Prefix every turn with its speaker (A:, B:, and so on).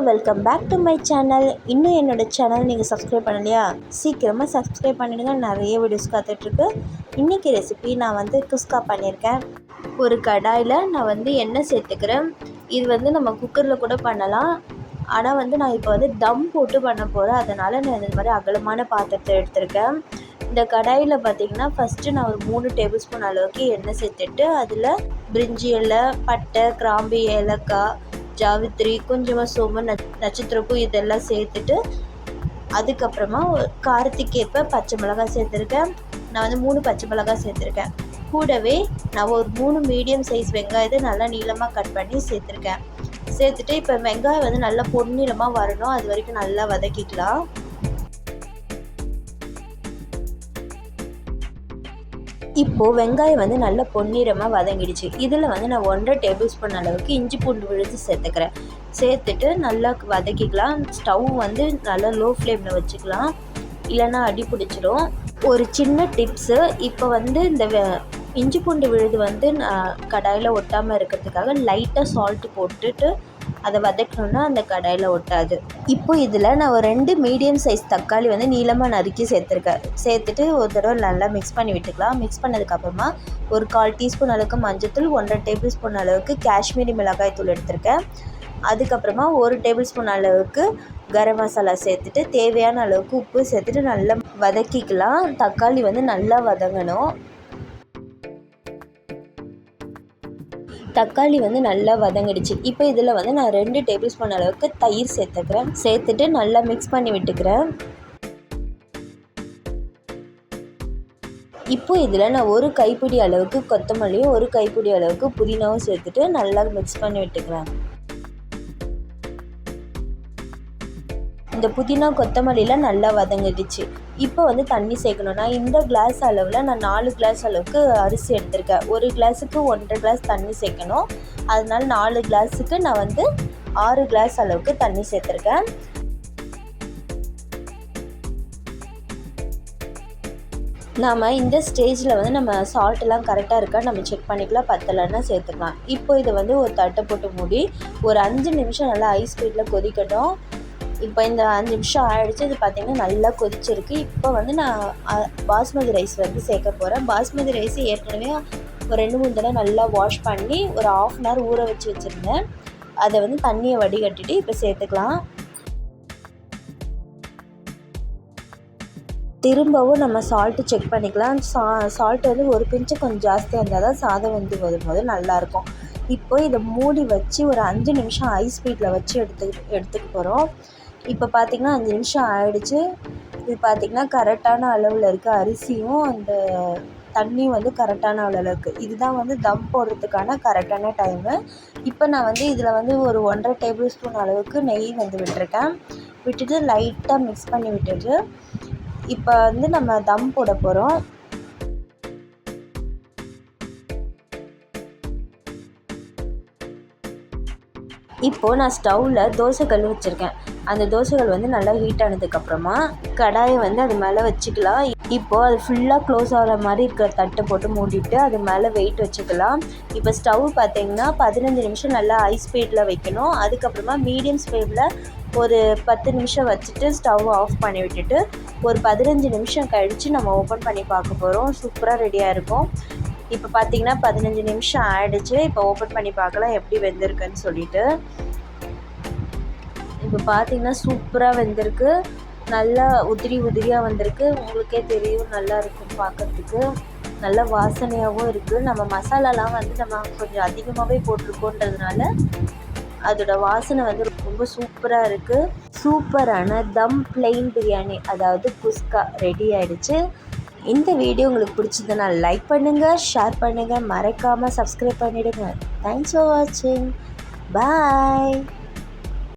A: Welcome back to my channel. இன்னும் என்னோடய channel நீங்கள் சப்ஸ்கிரைப் பண்ணலையா? சீக்கிரமாக சப்ஸ்கிரைப் பண்ணிவிடுங்க. நிறைய வீடியோஸ் காத்துட்ருக்கு. இன்றைக்கி ரெசிபி நான் குஸ்கா பண்ணியிருக்கேன். ஒரு கடாயில் நான் எண்ணெய் சேர்த்துக்கிறேன். இது நம்ம குக்கரில் கூட பண்ணலாம். ஆனால் நான் இப்போ தம் போட்டு பண்ண போகிறேன். அதனால் நான் இந்த மாதிரி அகலமான பாத்திரத்தை எடுத்திருக்கேன். இந்த கடாயில் பார்த்திங்கன்னா ஃபஸ்ட்டு நான் ஒரு 3 டேபிள் ஸ்பூன் அளவுக்கு எண்ணெய் சேர்த்துட்டு அதில் பிரிஞ்சி இலை, பட்டை, கிராம்பு, ஏலக்காய், ஜாவித்ரி, கொஞ்சமாக சோம்பு, நட்சத்திரப்பூ இதெல்லாம் சேர்த்துட்டு அதுக்கப்புறமா காரத்துக்கு ஏற்ப பச்சை மிளகாய் சேர்த்துருக்கேன். நான் 3 பச்சை மிளகாய் சேர்த்துருக்கேன். கூடவே நான் ஒரு 3 மீடியம் சைஸ் வெங்காயத்தை நல்லா நீளமாக கட் பண்ணி சேர்த்துருக்கேன். சேர்த்துட்டு இப்போ வெங்காயம் நல்லா பொன்னிறமாக வரணும். அது வரைக்கும் நல்லா வதக்கிக்கலாம். இப்போது வெங்காயம் நல்லா பொன்னிறமாக வதங்கிடுச்சு. இதில் நான் 1.5 டேபிள் ஸ்பூன் அளவுக்கு இஞ்சி பூண்டு விழுது சேர்த்துக்கிறேன். சேர்த்துட்டு நல்லா வதக்கிக்கலாம். ஸ்டவ் நல்லா லோ ஃப்ளேமில் வச்சுக்கலாம், இல்லைன்னா அடி பிடிச்சிடும். ஒரு சின்ன டிப்ஸு, இப்போ இந்த இஞ்சி பூண்டு விழுது கடாயில் ஒட்டாமல் இருக்கிறதுக்காக லைட்டாக சால்ட்டு போட்டுட்டு அதை வதக்கணுன்னா அந்த கடாயில் ஒட்டாது. இப்போ இதில் நான் ஒரு 2 மீடியம் சைஸ் தக்காளி நீளமாக நறுக்கி சேர்த்துருக்கேன். சேர்த்துட்டு ஒரு தடவை நல்லா மிக்ஸ் பண்ணி விட்டுக்கலாம். மிக்ஸ் பண்ணதுக்கப்புறமா ஒரு 1/4 டீஸ்பூன் அளவுக்கு மஞ்சள்தூள், 1.5 டேபிள் ஸ்பூன் அளவுக்கு காஷ்மீரி மிளகாய் தூள் எடுத்திருக்கேன். அதுக்கப்புறமா 1 டேபிள் ஸ்பூன் அளவுக்கு கரம் மசாலா சேர்த்துட்டு தேவையான அளவுக்கு உப்பு சேர்த்துட்டு நல்லா வதக்கிக்கலாம். தக்காளி நல்லா வதங்கணும். தக்காளி நல்லா வதங்கிடுச்சு. இப்போ இதில் நான் 2 டேபிள் ஸ்பூன் அளவுக்கு தயிர் சேர்த்துக்கிறேன். சேர்த்துட்டு நல்லா மிக்ஸ் பண்ணி விட்டுக்கிறேன். இப்போ இதில் நான் 1 கைப்பிடி அளவுக்கு கொத்தமல்லியும் 1 கைப்பிடி அளவுக்கு புதினாவும் சேர்த்துட்டு நல்லா மிக்ஸ் பண்ணி விட்டுக்கிறேன். இந்த புதினா கொத்தமல்லிலாம் நல்லா வதங்கிடுச்சு. இப்போ தண்ணி சேர்க்கணும். நான் இந்த கிளாஸ் அளவில் நான் 4 கிளாஸ் அளவுக்கு அரிசி எடுத்திருக்கேன். ஒரு கிளாஸுக்கு 1.5 கிளாஸ் தண்ணி சேர்க்கணும். அதனால 4 கிளாஸுக்கு நான் 6 கிளாஸ் அளவுக்கு தண்ணி சேர்த்துருக்கேன். நாம் இந்த ஸ்டேஜில் நம்ம சால்ட்டெல்லாம் கரெக்டாக இருக்கா நம்ம செக் பண்ணிக்கலாம். பத்தலைன்னா சேர்த்துக்கலாம். இப்போ இதை ஒரு தட்டை போட்டு மூடி ஒரு 5 நிமிஷம் நல்லா ஐஸ் ஸ்பீடில் கொதிக்கட்டும். இப்போ இந்த 5 நிமிஷம் ஆகிடுச்சு. இது பார்த்திங்கன்னா நல்லா கொதிச்சிருக்கு. இப்போ நான் பாஸ்மதி ரைஸ் சேர்க்க போகிறேன். பாஸ்மதி ரைஸ் ஏற்கனவே ஒரு 2-3 தடவை நல்லா வாஷ் பண்ணி ஒரு 1/2 அன் ஹவர் ஊற வச்சுருந்தேன். அதை தண்ணியை வடிகட்டிட்டு இப்போ சேர்த்துக்கலாம். திரும்பவும் நம்ம சால்ட்டு செக் பண்ணிக்கலாம். சால்ட்டு ஒரு பிஞ்சு கொஞ்சம் ஜாஸ்தியாக இருந்தால் தான் சாதம் வரும்போது நல்லாயிருக்கும். இப்போ இதை மூடி வச்சு ஒரு 5 நிமிஷம் ஐஸ் ஸ்பீடில் வச்சு எடுத்துக்க போகிறோம். இப்போ பார்த்திங்கன்னா 5 நிமிஷம் ஆகிடுச்சு. இது பார்த்திங்கன்னா கரெக்டான அளவில் இருக்குது. அரிசியும் அந்த தண்ணியும் கரெக்டான அளவில் இருக்குது. இதுதான் தம் போடுறதுக்கான கரெக்டான டைமு. இப்போ நான் இதில் ஒரு 1.5 டேபிள் ஸ்பூன் அளவுக்கு நெய் விட்டுருக்கேன். விட்டுட்டு லைட்டாக மிக்ஸ் பண்ணி விட்டுட்டு இப்போ நம்ம தம் போட போகிறோம். இப்போது நான் ஸ்டவ்வில் தோசைக்கல் வச்சுருக்கேன். அந்த தோசைகள் நல்லா ஹீட் ஆனதுக்கப்புறமா கடாயை அது மேலே வச்சுக்கலாம். இப்போது அது ஃபுல்லாக க்ளோஸ் ஆகிற மாதிரி இருக்கிற தட்டை போட்டு மூடிட்டு அது மேலே வெயிட் வச்சுக்கலாம். இப்போ ஸ்டவ் பார்த்திங்கன்னா 15 நிமிஷம் நல்லா ஹை ஸ்பீடில் வைக்கணும். அதுக்கப்புறமா மீடியம் ஃப்ளேமில் ஒரு 10 நிமிஷம் வச்சுட்டு ஸ்டவ் ஆஃப் பண்ணி விட்டுட்டு ஒரு 15 நிமிஷம் கழித்து நம்ம ஓப்பன் பண்ணி பார்க்க போகிறோம். சூப்பராக ரெடியாக இருக்கும். இப்போ பார்த்திங்கன்னா 15 நிமிஷம் ஆகிடுச்சு. இப்போ ஓப்பன் பண்ணி பார்க்கலாம் எப்படி வெந்திருக்குன்னு சொல்லிட்டு. இப்போ பார்த்திங்கன்னா சூப்பராக வெந்திருக்கு. நல்லா உதிரியாக வந்திருக்கு. உங்களுக்கே தெரியும், நல்லா இருக்கும் பார்க்குறதுக்கு. நல்ல வாசனையாகவும் இருக்குது. நம்ம மசாலாலாம் நம்ம கொஞ்சம் அதிகமாகவே போட்டிருக்கோன்றதுனால அதோட வாசனை ரொம்ப சூப்பராக இருக்குது. சூப்பரான தம் பிளெயின் பிரியாணி, அதாவது குஸ்கா ரெடி ஆகிடுச்சு. இந்த வீடியோ உங்களுக்கு பிடிச்சதுன்னா லைக் பண்ணுங்கள், ஷேர் பண்ணுங்கள், மறக்காமல் சப்ஸ்கிரைப் பண்ணிவிடுங்க. தேங்க்ஸ் ஃபார் வாட்சிங். பாய்.